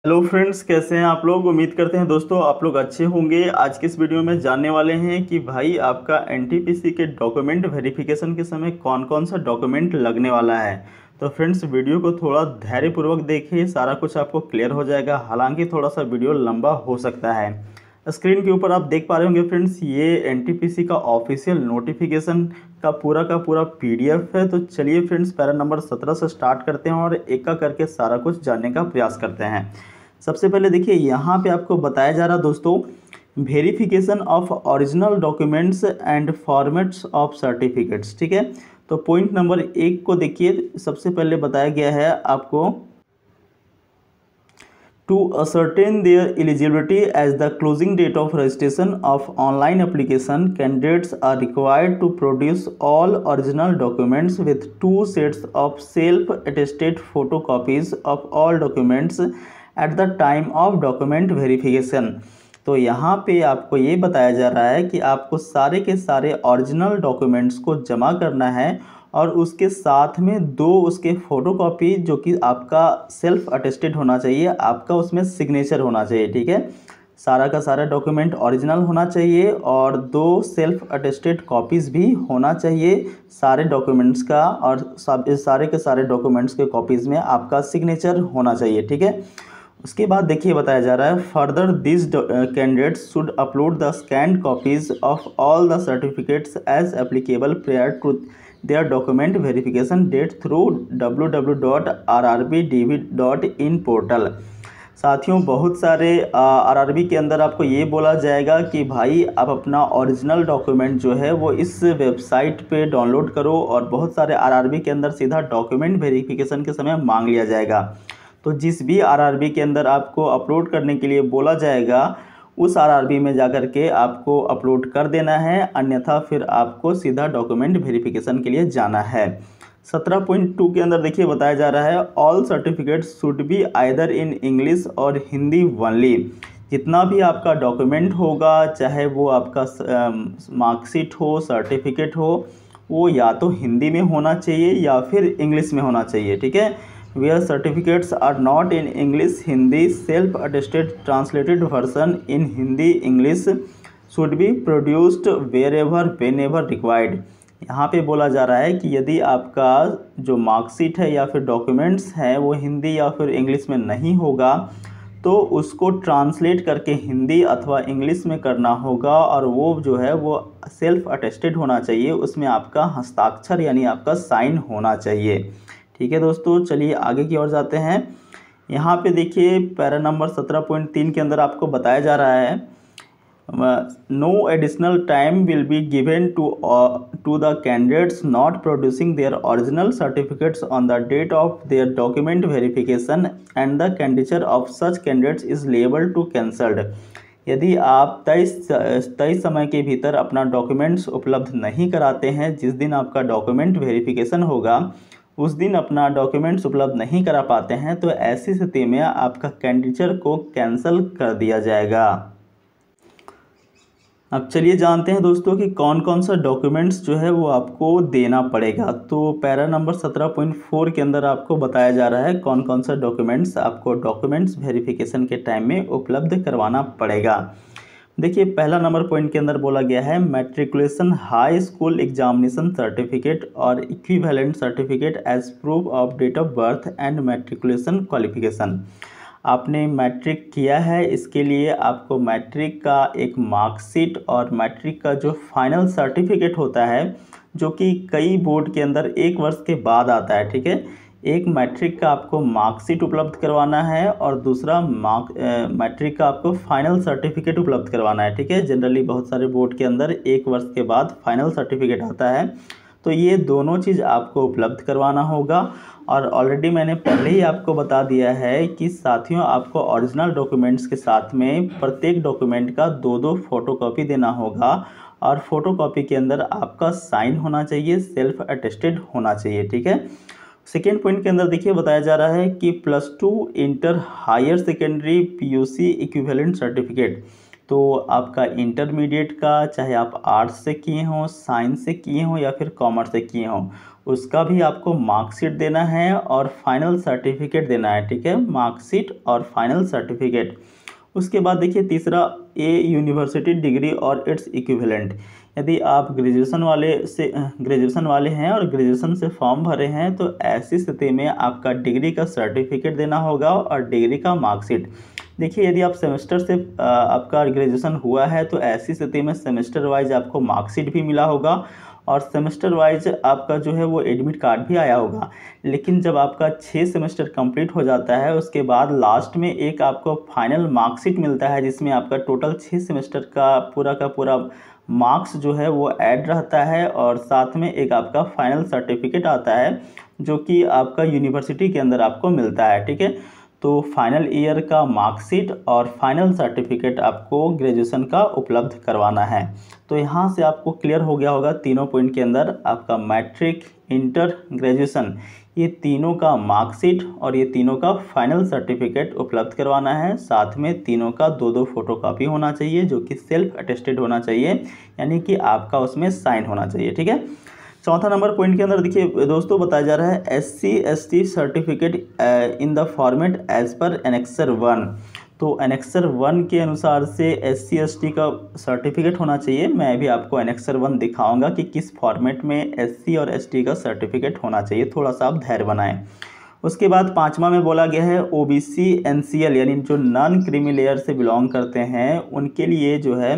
Hello friends, कैसे हैं आप लोग। उम्मीद करते हैं दोस्तों आप लोग अच्छे होंगे। आज के इस वीडियो में जानने वाले हैं कि भाई आपका एनटीपीसी के डॉक्यूमेंट वेरिफिकेशन के समय कौन कौन सा डॉक्यूमेंट लगने वाला है। तो फ्रेंड्स वीडियो को थोड़ा धैर्यपूर्वक देखिए, सारा कुछ आपको क्लियर हो जाएगा। हालांकि थोड़ा सा वीडियो लंबा हो सकता है। स्क्रीन के ऊपर आप देख पा रहे होंगे फ्रेंड्स, ये एनटीपीसी का ऑफिशियल नोटिफिकेशन का पूरा पीडीएफ है। तो चलिए फ्रेंड्स पैरा नंबर 17 से स्टार्ट करते हैं और एक का करके सारा कुछ जानने का प्रयास करते हैं। सबसे पहले देखिए यहाँ पे आपको बताया जा रहा दोस्तों, verification of original documents and formats of certificates. ठीक है, तो पॉइंट नंबर 1 को देखिए। सबसे पहले बताया गया है आपको, to ascertain their eligibility as the closing date of registration of online application, candidates are required to produce all original documents with 2 sets of self-attested photocopies of all documents at the time of document verification। तो यहाँ पे आपको ये बताया जा रहा है कि आपको सारे के सारे ओरिजिनल डॉक्यूमेंट्स को जमा करना है और उसके साथ में 2 उसके फ़ोटोकॉपी जो कि आपका सेल्फ अटेस्टेड होना चाहिए, आपका उसमें सिग्नेचर होना चाहिए। ठीक है, सारा का सारा डॉक्यूमेंट ओरिजिनल होना चाहिए और 2 सेल्फ अटेस्टेड कॉपीज़ भी होना चाहिए सारे डॉक्यूमेंट्स का, और सारे के सारे डॉक्यूमेंट्स के कॉपीज़ में आपका सिग्नेचर होना चाहिए। ठीक है, उसके बाद देखिए बताया जा रहा है, further this candidates should upload the scanned copies of all the certificates as applicable prior to their document verification date through www.rrbdb.in portal. साथियों बहुत सारे आरआरबी के अंदर आपको ये बोला जाएगा कि भाई आप अपना ओरिजिनल डॉक्यूमेंट जो है वो इस वेबसाइट पे डाउनलोड करो, और बहुत सारे आरआरबी के अंदर सीधा डॉक्यूमेंट वेरिफिकेशन के समय मांग लिया जाएगा। तो जिस भी आरआरबी के अंदर आपको अपलोड करने के लिए बोला जाएगा उस आरआरबी में जाकर के आपको अपलोड कर देना है, अन्यथा फिर आपको सीधा डॉक्यूमेंट वेरिफिकेशन के लिए जाना है। 17.2 के अंदर देखिए बताया जा रहा है, all certificates should be either in English और हिंदी ओनली। जितना भी आपका डॉक्यूमेंट होगा, चाहे वो आपका मार्कशीट हो, सर्टिफिकेट हो, वो या तो हिंदी में होना चाहिए या फिर इंग्लिश में होना चाहिए। ठीक है, where certificates are not in English, Hindi, self-attested translated version in Hindi, English should be produced wherever, whenever required। यहाँ पे बोला जा रहा है कि यदि आपका जो मार्कशीट है या फिर डॉक्यूमेंट्स हैं वो हिंदी या फिर इंग्लिश में नहीं होगा तो उसको ट्रांसलेट करके हिंदी अथवा इंग्लिश में करना होगा, और वो जो है वो सेल्फ अटेस्टेड होना चाहिए, उसमें आपका हस्ताक्षर यानी आपका साइन होना चाहिए। ठीक है दोस्तों, चलिए आगे की ओर जाते हैं। यहाँ पे देखिए पैरा नंबर 17.3 के अंदर आपको बताया जा रहा है, no additional time will be given to the candidates not producing their original certificates on the date of their document verification and the candidature of such candidates is liable to cancelled. यदि आप तय समय के भीतर अपना documents उपलब्ध नहीं कराते हैं, जिस दिन आपका डॉक्यूमेंट वेरिफिकेशन होगा उस दिन अपना डॉक्यूमेंट्स उपलब्ध नहीं करा पाते हैं, तो ऐसी स्थिति में आपका कैंडिडेचर को कैंसिल कर दिया जाएगा। अब चलिए जानते हैं दोस्तों कि कौन कौन सा डॉक्यूमेंट्स जो है वो आपको देना पड़ेगा। तो पैरा नंबर 17.4 के अंदर आपको बताया जा रहा है कौन कौन सा डॉक्यूमेंट्स आपको डॉक्यूमेंट्स वेरिफिकेशन के टाइम में उपलब्ध करवाना पड़ेगा। देखिए पहला नंबर पॉइंट के अंदर बोला गया है, matriculation high school examination certificate और equivalent certificate age proof of date of birth and matriculation qualification. आपने मैट्रिक किया है, इसके लिए आपको मैट्रिक का एक मार्कशीट और मैट्रिक का जो फाइनल सर्टिफिकेट होता है, जो कि कई बोर्ड के अंदर 1 वर्ष के बाद आता है। ठीक है, एक मैट्रिक का आपको मार्कशीट उपलब्ध करवाना है और दूसरा मैट्रिक का आपको फाइनल सर्टिफिकेट उपलब्ध करवाना है। ठीक है, जनरली बहुत सारे बोर्ड के अंदर 1 वर्ष के बाद फाइनल सर्टिफिकेट आता है, तो ये दोनों चीज़ आपको उपलब्ध करवाना होगा। और ऑलरेडी मैंने पहले ही आपको बता दिया है कि साथियों आपको ओरिजिनल डॉक्यूमेंट्स के साथ में प्रत्येक डॉक्यूमेंट का 2-2 फोटोकॉपी देना होगा, और फोटोकॉपी के अंदर आपका साइन होना चाहिए, सेल्फ अटेस्टेड होना चाहिए। ठीक है, सेकेंड पॉइंट के अंदर देखिए बताया जा रहा है कि +2 inter higher secondary PUC equivalent certificate. तो आपका इंटरमीडिएट का, चाहे आप आर्ट्स से किए हों, साइंस से किए हों या फिर कॉमर्स से किए हों, उसका भी आपको मार्कशीट देना है और फाइनल सर्टिफिकेट देना है, ठीक है, मार्कशीट और फाइनल सर्टिफिकेट। उसके बाद देखिए तीसरा, ए यूनिवर्सिटी डिग्री और इट्स इक्विवेलेंट। यदि आप ग्रेजुएशन वाले हैं और ग्रेजुएशन से फॉर्म भरे हैं तो ऐसी स्थिति में आपका डिग्री का सर्टिफिकेट देना होगा और डिग्री का मार्कशीट। देखिए यदि आप सेमेस्टर से आपका ग्रेजुएशन हुआ है तो ऐसी स्थिति में सेमेस्टर वाइज आपको मार्कशीट भी मिला होगा और सेमेस्टर वाइज आपका जो है वो एडमिट कार्ड भी आया होगा। लेकिन जब आपका 6 सेमेस्टर कंप्लीट हो जाता है उसके बाद लास्ट में एक आपको फाइनल मार्कशीट मिलता है जिसमें आपका टोटल 6 सेमेस्टर का पूरा मार्क्स जो है वो ऐड रहता है और साथ में एक आपका फाइनल सर्टिफिकेट आता है जो कि आपका यूनिवर्सिटी के अंदर आपको मिलता है, ठीक है। तो फाइनल ईयर का मार्कशीट और फाइनल सर्टिफिकेट आपको ग्रेजुएशन का उपलब्ध करवाना है। तो यहाँ से आपको क्लियर हो गया होगा तीनों पॉइंट के अंदर आपका मैट्रिक, इंटर, ग्रेजुएशन, ये तीनों का मार्कशीट और ये तीनों का फाइनल सर्टिफिकेट उपलब्ध करवाना है। साथ में तीनों का 2-2 फोटोकॉपी होना चाहिए जो कि सेल्फ अटेस्टेड होना चाहिए, यानी कि आपका उसमें साइन होना चाहिए, ठीक है। चौथा नंबर पॉइंट के अंदर देखिए दोस्तों बताया जा रहा है SC/ST certificate in the format as per annexure 1। तो एनेक्सर 1 के अनुसार से SC/ST का सर्टिफिकेट होना चाहिए। मैं भी आपको एनेक्सर 1 दिखाऊंगा कि किस फॉर्मेट में SC और ST का सर्टिफिकेट होना चाहिए, थोड़ा सा आप धैर्य बनाएं। उसके बाद पाँचवा में बोला गया है OBC NCL यानी जो नॉन क्रीमी लेयर से बिलोंग करते हैं उनके लिए जो है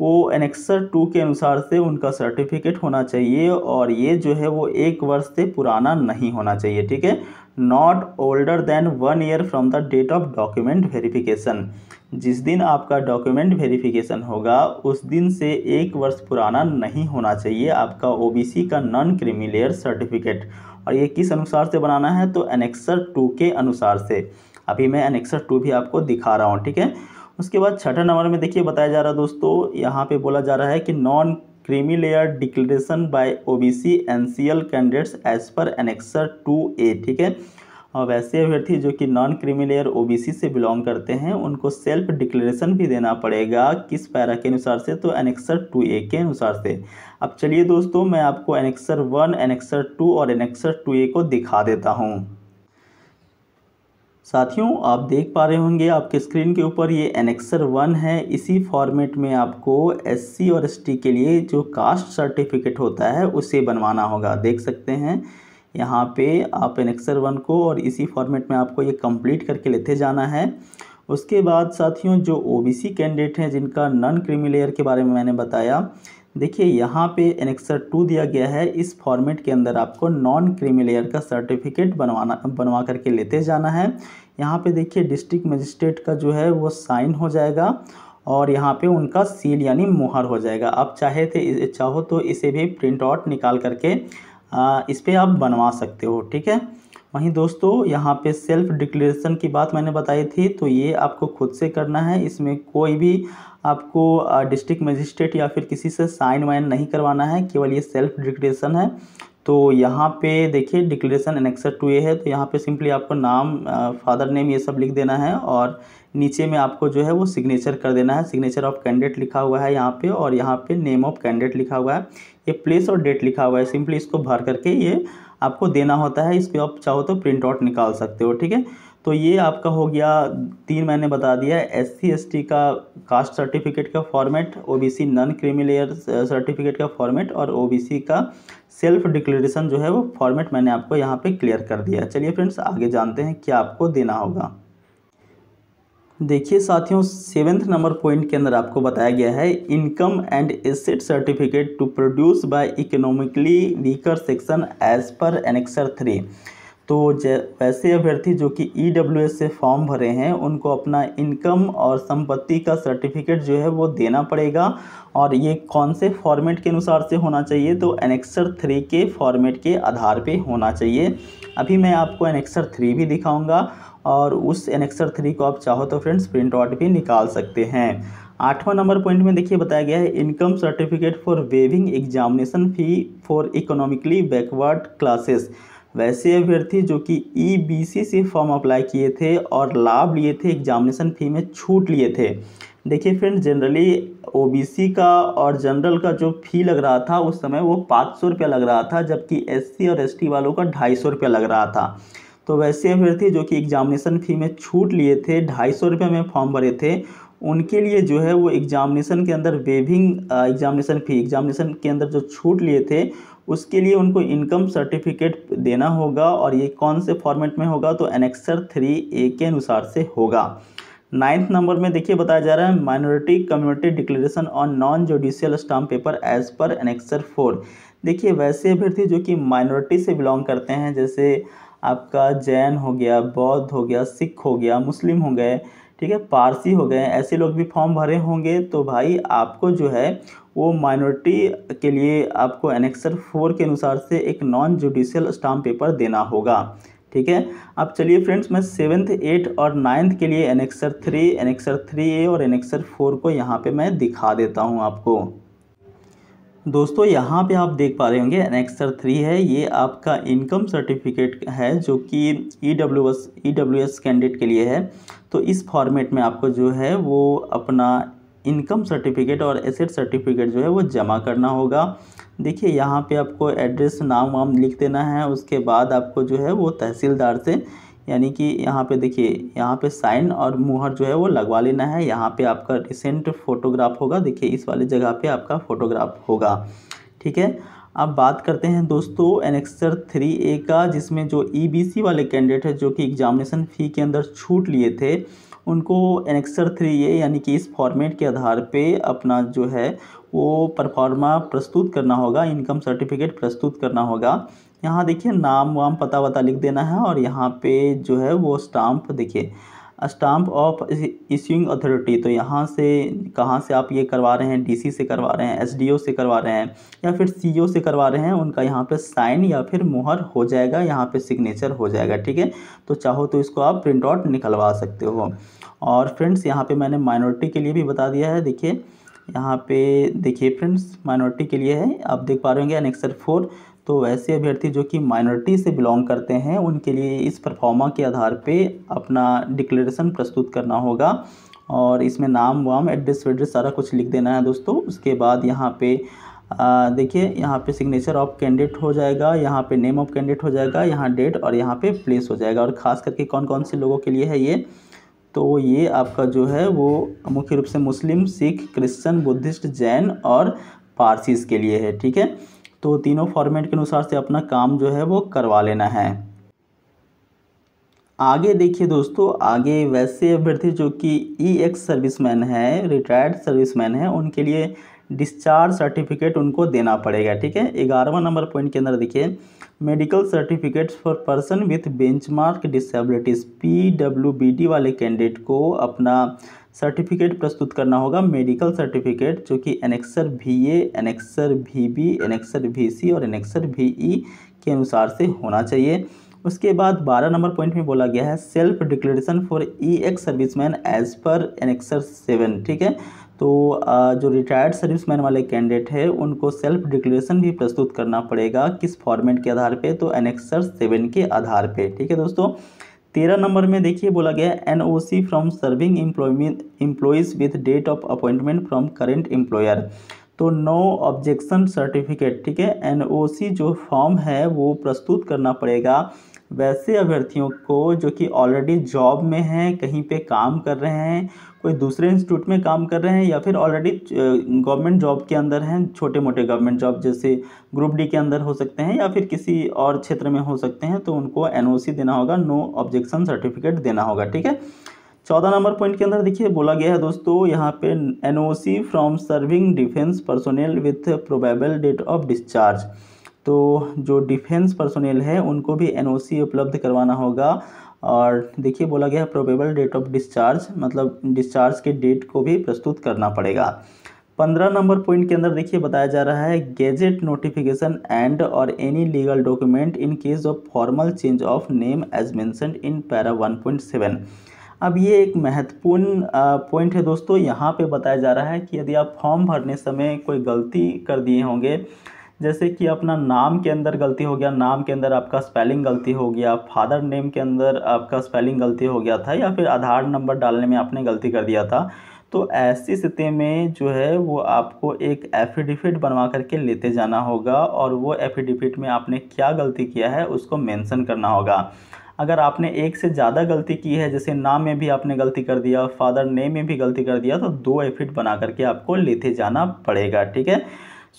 वो एनेक्सर 2 के अनुसार से उनका सर्टिफिकेट होना चाहिए और ये जो है वो 1 वर्ष से पुराना नहीं होना चाहिए, ठीक है। Not older than 1 year from the date of document verification. जिस दिन आपका डॉक्यूमेंट वेरिफिकेशन होगा उस दिन से 1 वर्ष पुराना नहीं होना चाहिए आपका OBC का नॉन क्रीमी लेयर सर्टिफिकेट। और ये किस अनुसार से बनाना है, तो एनेक्सर 2 के अनुसार से। अभी मैं एनेक्सर 2 भी आपको दिखा रहा हूँ, ठीक है। उसके बाद छठा नंबर में देखिए बताया जा रहा है दोस्तों, यहाँ पे बोला जा रहा है कि non creamy layer declaration by OBC NCL candidates as per annexure 2A, ठीक है। और वैसे अभ्यर्थी जो कि नॉन क्रीमी लेयर OBC से बिलोंग करते हैं उनको सेल्फ डिक्लेरेशन भी देना पड़ेगा, किस पैरा के अनुसार से, तो एनेक्सर 2A के अनुसार से। अब चलिए दोस्तों मैं आपको एनेक्सर 1, एनेक्सर 2 और एनेक्सर 2A को दिखा देता हूँ। साथियों आप देख पा रहे होंगे आपके स्क्रीन के ऊपर ये एनेक्सर 1 है। इसी फॉर्मेट में आपको SC और ST के लिए जो कास्ट सर्टिफिकेट होता है उसे बनवाना होगा। देख सकते हैं यहाँ पे आप एनेक्सर 1 को और इसी फॉर्मेट में आपको ये कंप्लीट करके लेते जाना है। उसके बाद साथियों जो OBC कैंडिडेट हैं जिनका नॉन क्रीमी लेयर के बारे में मैंने बताया, देखिए यहाँ पे एनेक्सर 2 दिया गया है। इस फॉर्मेट के अंदर आपको नॉन क्रीमी लेयर का सर्टिफिकेट बनवा करके लेते जाना है। यहाँ पे देखिए डिस्ट्रिक्ट मजिस्ट्रेट का जो है वो साइन हो जाएगा और यहाँ पे उनका सील यानी मुहर हो जाएगा। आप चाहो तो इसे भी प्रिंट आउट निकाल करके इस पर आप बनवा सकते हो, ठीक है। वहीं दोस्तों यहाँ पे सेल्फ डिक्लेरेशन की बात मैंने बताई थी, तो ये आपको खुद से करना है। इसमें कोई भी आपको डिस्ट्रिक्ट मजिस्ट्रेट या फिर किसी से साइन वाइन नहीं करवाना है, केवल ये सेल्फ डिक्लेरेशन है। तो यहाँ पे देखिए डिक्लेरेशन एनेक्सर 2A है, तो यहाँ पे सिंपली आपको नाम, फादर नेम ये सब लिख देना है और नीचे में आपको जो है वो सिग्नेचर कर देना है। सिग्नेचर ऑफ कैंडिडेट लिखा हुआ है यहाँ पे और यहाँ पे नेम ऑफ कैंडिडेट लिखा हुआ है, ये प्लेस और डेट लिखा हुआ है। सिंपली इसको भर करके ये आपको देना होता है। इस पर आप चाहो तो प्रिंट आउट निकाल सकते हो, ठीक है। तो ये आपका हो गया 3 मैंने बता दिया, SC ST का कास्ट सर्टिफिकेट का format, OBC non creamy layer certificate का फॉर्मेट और OBC का सेल्फ डिक्लेरेशन जो है वो फॉर्मेट मैंने आपको यहाँ पे क्लियर कर दिया। चलिए फ्रेंड्स आगे जानते हैं क्या आपको देना होगा। देखिए साथियों 7th नंबर पॉइंट के अंदर आपको बताया गया है income and asset certificate to produce by economically weaker section as per annexure 3। तो वैसे अभ्यर्थी जो कि EWS से फॉर्म भरे हैं उनको अपना इनकम और संपत्ति का सर्टिफिकेट जो है वो देना पड़ेगा। और ये कौन से फॉर्मेट के अनुसार से होना चाहिए, तो एनेक्सर 3 के फॉर्मेट के आधार पे होना चाहिए। अभी मैं आपको एनेक्सर 3 भी दिखाऊंगा और उस एनेक्सर 3 को आप चाहो तो फ्रेंड्स प्रिंट आउट भी निकाल सकते हैं। 8वां नंबर पॉइंट में देखिए बताया गया है income certificate for waiving examination fee for economically backward classes. वैसे अभ्यर्थी जो कि EBC से फॉर्म अप्लाई किए थे और लाभ लिए थे, एग्जामिनेशन फ़ी में छूट लिए थे, देखिए फ्रेंड्स, जनरली ओबीसी का और जनरल का जो फ़ी लग रहा था उस समय वो 500 रुपया लग रहा था, जबकि एससी और एसटी वालों का 250 रुपया लग रहा था। तो वैसे अभ्यर्थी जो कि एग्जामिनेशन फ़ी में छूट लिए थे, 250 रुपये में फॉर्म भरे थे, उनके लिए जो है वो एग्जामिनेशन के अंदर वेविंग एग्जामिनेशन के अंदर जो छूट लिए थे उसके लिए उनको इनकम सर्टिफिकेट देना होगा। और ये कौन से फॉर्मेट में होगा, तो एनेक्सर 3A के अनुसार से होगा। 9th नंबर में देखिए बताया जा रहा है minority community declaration on non judicial stamp paper as per annexure 4। देखिए वैसे अभ्यर्थी जो कि माइनॉरिटी से बिलोंग करते हैं, जैसे आपका जैन हो गया, बौद्ध हो गया, सिख हो गया, मुस्लिम हो गए, ठीक है, पारसी हो गए, ऐसे लोग भी फॉर्म भरे होंगे, तो भाई आपको जो है वो माइनॉरिटी के लिए आपको एनेक्सर 4 के अनुसार से एक नॉन जुडिशियल स्टाम्प पेपर देना होगा। ठीक है, अब चलिए फ्रेंड्स, मैं 7th 8th और 9th के लिए एनेक्सर 3, एनेक्सर 3A और एनेक्सर 4 को यहाँ पे मैं दिखा देता हूँ आपको। दोस्तों यहाँ पे आप देख पा रहे होंगे एनेक्सर 3 है, ये आपका इनकम सर्टिफिकेट है जो कि ईडब्ल्यूएस कैंडिडेट के लिए है। तो इस फॉर्मेट में आपको जो है वो अपना इनकम सर्टिफिकेट और एसेट सर्टिफिकेट जो है वो जमा करना होगा। देखिए यहाँ पे आपको एड्रेस, नाम वाम लिख देना है। उसके बाद आपको जो है वो तहसीलदार से, यानी कि यहाँ पे देखिए यहाँ पे साइन और मुहर जो है वो लगवा लेना है। यहाँ पे आपका रिसेंट फोटोग्राफ होगा, देखिए इस वाले जगह पे आपका फोटोग्राफ होगा। ठीक है, अब बात करते हैं दोस्तों एनेक्सर 3A का, जिसमें जो ईबीसी वाले कैंडिडेट है जो कि एग्जामिनेशन फ़ी के अंदर छूट लिए थे, उनको एनेक्सर 3A यानी कि इस फॉर्मेट के आधार पे अपना जो है वो परफॉर्मा प्रस्तुत करना होगा, इनकम सर्टिफिकेट प्रस्तुत करना होगा। यहाँ देखिए नाम वाम पता वता लिख देना है और यहाँ पे जो है वो स्टाम्प, देखिए स्टाम्प ऑफ इश्यूइंग अथॉरिटी, तो यहाँ से कहाँ से आप ये करवा रहे हैं, डीसी से करवा रहे हैं, एसडीओ से करवा रहे हैं या फिर सीईओ से करवा रहे हैं, उनका यहाँ पे साइन या फिर मुहर हो जाएगा, यहाँ पे सिग्नेचर हो जाएगा। ठीक है, तो चाहो तो इसको आप प्रिंट आउट निकलवा सकते हो। और फ्रेंड्स यहाँ पे मैंने माइनॉरिटी के लिए भी बता दिया है। देखिए यहाँ पे देखिए फ्रेंड्स माइनॉरिटी के लिए है, आप देख पा रहे होंगे एनेक्सर 4। तो वैसे अभ्यर्थी जो कि माइनॉरिटी से बिलोंग करते हैं उनके लिए इस परफॉर्मा के आधार पे अपना डिक्लेरेशन प्रस्तुत करना होगा और इसमें नाम वाम एड्रेस वेड्रेस सारा कुछ लिख देना है दोस्तों। उसके बाद यहाँ पे देखिए यहाँ पे सिग्नेचर ऑफ कैंडिडेट हो जाएगा, यहाँ पे नेम ऑफ कैंडिडेट हो जाएगा, यहाँ डेट और यहाँ पे प्लेस हो जाएगा। और ख़ास करके कौन कौन से लोगों के लिए है ये, तो ये आपका जो है वो मुख्य रूप से मुस्लिम, सिख, क्रिश्चियन, बुद्धिस्ट, जैन और पारसीस के लिए है। ठीक है, तो तीनों फॉर्मेट के अनुसार से अपना काम जो है वो करवा लेना है। आगे देखिए दोस्तों, आगे वैसे अभ्यर्थी जो कि EX सर्विसमैन है, रिटायर्ड सर्विसमैन है, उनके लिए डिस्चार्ज सर्टिफिकेट उनको देना पड़ेगा। ठीक है, 11वां नंबर पॉइंट के अंदर देखिए medical certificates for person with benchmark disabilities, PWBD वाले कैंडिडेट को अपना सर्टिफिकेट प्रस्तुत करना होगा, मेडिकल सर्टिफिकेट जो कि annexure VA, annexure VB, annexure VC और एनेक्सर VE के अनुसार से होना चाहिए। उसके बाद 12 नंबर पॉइंट में बोला गया है self declaration for EX serviceman as per annexure 7। ठीक है, तो जो रिटायर्ड सर्विसमैन वाले कैंडिडेट है उनको सेल्फ डिक्लेरेशन भी प्रस्तुत करना पड़ेगा, किस फॉर्मेट के आधार पे, तो एनेक्सर 7 के आधार पे। ठीक है दोस्तों, 13 नंबर में देखिए बोला गया है NOC from serving employees with date of appointment from current employer, तो नो ऑब्जेक्शन सर्टिफिकेट। ठीक है, NOC जो फॉर्म है वो प्रस्तुत करना पड़ेगा वैसे अभ्यर्थियों को जो कि ऑलरेडी जॉब में हैं, कहीं पे काम कर रहे हैं, कोई दूसरे इंस्टीट्यूट में काम कर रहे हैं या फिर ऑलरेडी गवर्नमेंट जॉब के अंदर हैं, छोटे मोटे गवर्नमेंट जॉब जैसे ग्रुप डी के अंदर हो सकते हैं या फिर किसी और क्षेत्र में हो सकते हैं, तो उनको NOC देना होगा, नो ऑब्जेक्शन सर्टिफिकेट देना होगा। ठीक है, 14 नंबर पॉइंट के अंदर देखिए बोला गया है दोस्तों यहाँ पे NOC from serving defence personnel with probable date of discharge, तो जो डिफेंस पर्सोनेल है उनको भी NOC उपलब्ध करवाना होगा। और देखिए बोला गया है प्रोबेबल डेट ऑफ डिस्चार्ज, मतलब डिस्चार्ज के डेट को भी प्रस्तुत करना पड़ेगा। 15 नंबर पॉइंट के अंदर देखिए बताया जा रहा है गेजेट नोटिफिकेशन एंड और any legal document in case of formal change of name as mentioned in para 1.7। अब ये एक महत्वपूर्ण पॉइंट है दोस्तों, यहाँ पे बताया जा रहा है कि यदि आप फॉर्म भरने समय कोई गलती कर दिए होंगे, जैसे कि अपना नाम के अंदर गलती हो गया, नाम के अंदर आपका स्पेलिंग गलती हो गया, फादर नेम के अंदर आपका स्पेलिंग गलती हो गया था या फिर आधार नंबर डालने में आपने गलती कर दिया था, तो ऐसी स्थिति में जो है वो आपको एक एफिडेविट बनवा करके लेते जाना होगा और वो एफिडेविट में आपने क्या गलती किया है उसको मेंशन करना होगा। अगर आपने एक से ज़्यादा गलती की है, जैसे नाम में भी आपने गलती कर दिया, फादर नेम में भी गलती कर दिया, तो 2 एफिडेविट बना करके आपको लेते जाना पड़ेगा। ठीक है।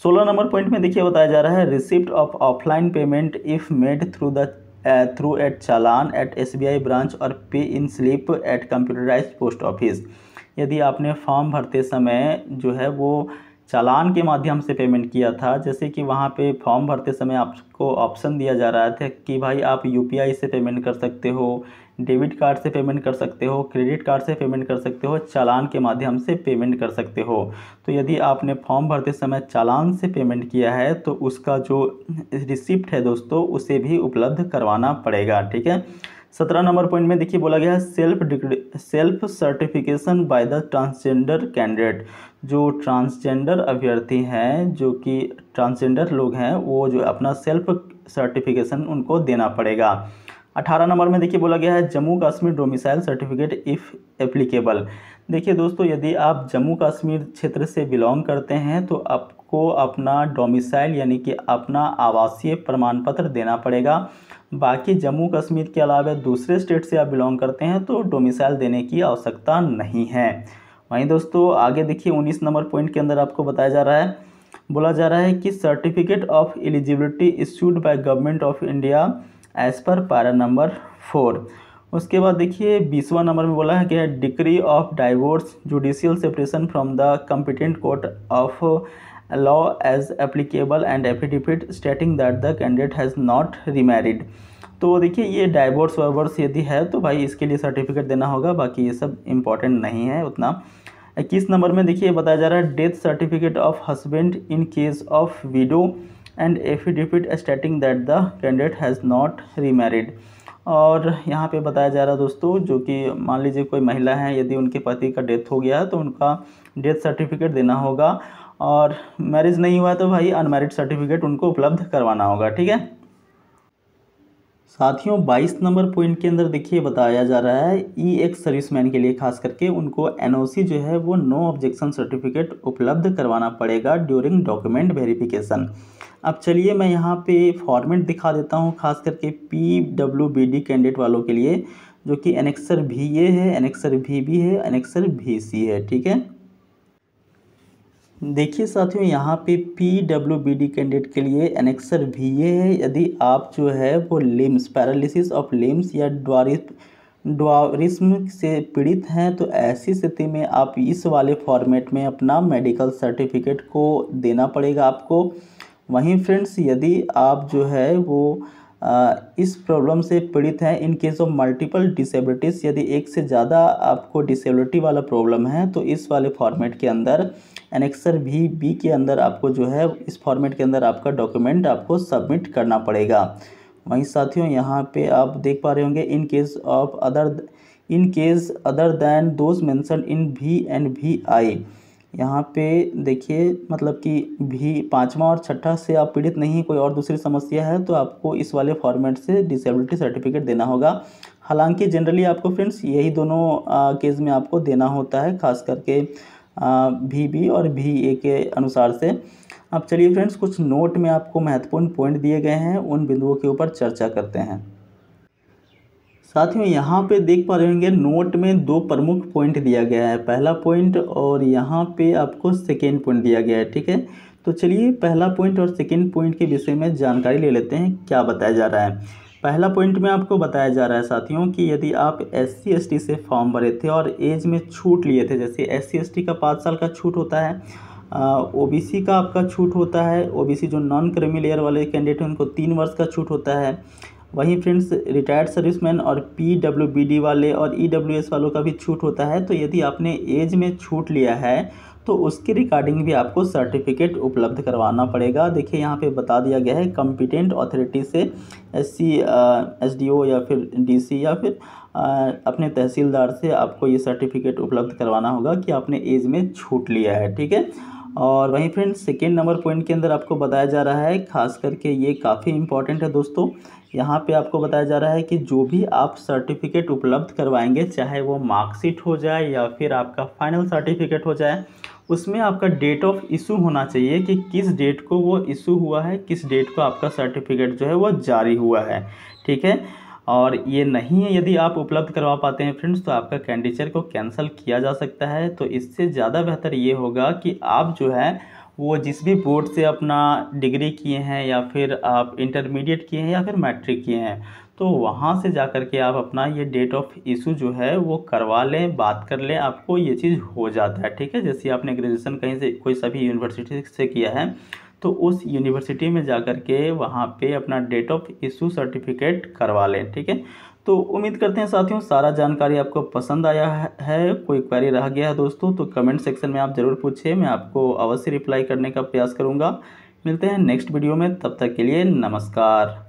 16 नंबर पॉइंट में देखिए बताया जा रहा है receipt of offline payment if made through at challan at SBI branch और pay in slip at computerised post office. यदि आपने फॉर्म भरते समय जो है वो चालान के माध्यम से पेमेंट किया था, जैसे कि वहाँ पे फॉर्म भरते समय आपको ऑप्शन दिया जा रहा था कि भाई आप UPI से पेमेंट कर सकते हो, डेबिट कार्ड से पेमेंट कर सकते हो, क्रेडिट कार्ड से पेमेंट कर सकते हो, चालान के माध्यम से पेमेंट कर सकते हो। तो यदि आपने फॉर्म भरते समय चालान से पेमेंट किया है तो उसका जो रिसिप्ट है दोस्तों उसे भी उपलब्ध करवाना पड़ेगा। ठीक है। 17 नंबर पॉइंट में देखिए बोला गया है self certification by the transgender candidate. जो ट्रांसजेंडर अभ्यर्थी हैं, जो कि ट्रांसजेंडर लोग हैं, वो जो अपना सेल्फ सर्टिफिकेशन उनको देना पड़ेगा। 18 नंबर में देखिए बोला गया है Jammu Kashmir domicile certificate if applicable. देखिए दोस्तों, यदि आप जम्मू कश्मीर क्षेत्र से बिलोंग करते हैं तो आपको अपना डोमिसाइल यानी कि अपना आवासीय प्रमाण पत्र देना पड़ेगा। बाकी जम्मू कश्मीर के अलावा दूसरे स्टेट से आप बिलोंग करते हैं तो डोमिसाइल देने की आवश्यकता नहीं है। वहीं दोस्तों आगे देखिए 19 नंबर पॉइंट के अंदर आपको बताया जा रहा है, बोला जा रहा है कि certificate of eligibility issued by government of India as per para number 4। उसके बाद देखिए 20वां नंबर में बोला है कि decree of divorce judicial separation from the competent court of law as applicable and affidavit stating that the candidate has not remarried. तो देखिए ये डाइवोर्स वाइवोर्स यदि है तो भाई इसके लिए सर्टिफिकेट देना होगा, बाकी ये सब इम्पॉर्टेंट नहीं है उतना। 21 नंबर में देखिए बताया जा रहा है death certificate of husband in case of window and affidavit stating that the candidate has not remarried. और यहाँ पे बताया जा रहा है दोस्तों, जो कि मान लीजिए कोई महिला है, यदि उनके पति का डेथ हो गया है तो उनका डेथ सर्टिफिकेट देना होगा, और मैरिज नहीं हुआ है तो भाई अनमैरिड सर्टिफिकेट उनको उपलब्ध करवाना होगा। ठीक है साथियों, 22 नंबर पॉइंट के अंदर देखिए बताया जा रहा है EX सर्विसमैन के लिए खास करके उनको NOC जो है वो नो ऑब्जेक्शन सर्टिफिकेट उपलब्ध करवाना पड़ेगा ड्यूरिंग डॉक्यूमेंट वेरिफिकेशन। अब चलिए मैं यहाँ पे फॉर्मेट दिखा देता हूँ खास करके PWBD कैंडिडेट वालों के लिए, जो कि एनेक्सर VA है, एनेक्सर VB है, एनेक्सर VC है। ठीक है, देखिए साथियों यहाँ पे PWBD कैंडिडेट के लिए एनेक्सर VA है। यदि आप जो है वो लिम्स पैरालिसिस ऑफ लिम्स या ड्वारिस्म से पीड़ित हैं तो ऐसी स्थिति में आप इस वाले फॉर्मेट में अपना मेडिकल सर्टिफिकेट को देना पड़ेगा आपको। वहीं फ्रेंड्स यदि आप जो है वो इस प्रॉब्लम से पीड़ित हैं इन केस ऑफ मल्टीपल डिसेबिलिटीज़, यदि एक से ज़्यादा आपको डिसेबिलिटी वाला प्रॉब्लम है तो इस वाले फॉर्मेट के अंदर एनेक्सर VB के अंदर आपको जो है इस फॉर्मेट के अंदर आपका डॉक्यूमेंट आपको सबमिट करना पड़ेगा। वहीं साथियों यहाँ पे आप देख पा रहे होंगे in case other than those mention in V and VI। यहाँ पे देखिए मतलब कि भी 5वां और 6ठा से आप पीड़ित नहीं, कोई और दूसरी समस्या है तो आपको इस वाले फॉर्मेट से डिसेबिलिटी सर्टिफिकेट देना होगा। हालांकि जनरली आपको फ्रेंड्स यही दोनों केस में आपको देना होता है, खास करके VB और VA के अनुसार से। अब चलिए फ्रेंड्स कुछ नोट में आपको महत्वपूर्ण पॉइंट दिए गए हैं, उन बिंदुओं के ऊपर चर्चा करते हैं। साथियों यहाँ पे देख पा रहे होंगे नोट में 2 प्रमुख पॉइंट दिया गया है, पहला पॉइंट और यहाँ पे आपको सेकेंड पॉइंट दिया गया है। ठीक है, तो चलिए पहला पॉइंट और सेकेंड पॉइंट के विषय में जानकारी ले लेते हैं क्या बताया जा रहा है। पहला पॉइंट में आपको बताया जा रहा है साथियों कि यदि आप SC ST से फॉर्म भरे थे और एज में छूट लिए थे, जैसे SC ST का 5 साल का छूट होता है, OBC का आपका छूट होता है, OBC जो नॉन क्रीमी लेयर वाले कैंडिडेट हैं उनको 3 वर्ष का छूट होता है। वहीं फ्रेंड्स रिटायर्ड सर्विसमैन और PWBD वाले और EWS वालों का भी छूट होता है। तो यदि आपने एज में छूट लिया है तो उसके रिगार्डिंग भी आपको सर्टिफिकेट उपलब्ध करवाना पड़ेगा। देखिए यहाँ पे बता दिया गया है कॉम्पिटेंट अथॉरिटी से SC SDO या फिर DC या फिर अपने तहसीलदार से आपको ये सर्टिफिकेट उपलब्ध करवाना होगा कि आपने एज में छूट लिया है। ठीक है, और वहीं फ्रेंड्स सेकेंड नंबर पॉइंट के अंदर आपको बताया जा रहा है, खास करके ये काफ़ी इंपॉर्टेंट है दोस्तों। यहाँ पे आपको बताया जा रहा है कि जो भी आप सर्टिफिकेट उपलब्ध करवाएंगे, चाहे वो मार्कशीट हो जाए या फिर आपका फाइनल सर्टिफिकेट हो जाए, उसमें आपका डेट ऑफ इशू होना चाहिए कि किस डेट को वो इशू हुआ है, किस डेट को आपका सर्टिफिकेट जो है वो जारी हुआ है। ठीक है, और ये नहीं है यदि आप उपलब्ध करवा पाते हैं फ्रेंड्स, तो आपका कैंडिडेचर को कैंसिल किया जा सकता है। तो इससे ज़्यादा बेहतर ये होगा कि आप जो है वो जिस भी बोर्ड से अपना डिग्री किए हैं या फिर आप इंटरमीडिएट किए हैं या फिर मैट्रिक किए हैं, तो वहाँ से जा कर के आप अपना ये डेट ऑफ इशू जो है वो करवा लें, बात कर लें, आपको ये चीज़ हो जाता है। ठीक है, जैसे आपने ग्रेजुएशन कहीं से कोई सभी यूनिवर्सिटी से किया है, तो उस यूनिवर्सिटी में जा कर के वहाँ पे अपना डेट ऑफ इशू सर्टिफिकेट करवा लें। ठीक है, तो उम्मीद करते हैं साथियों सारा जानकारी आपको पसंद आया है। कोई क्वेरी रह गया है दोस्तों तो कमेंट सेक्शन में आप ज़रूर पूछिए, मैं आपको अवश्य रिप्लाई करने का प्रयास करूँगा। मिलते हैं नेक्स्ट वीडियो में, तब तक के लिए नमस्कार।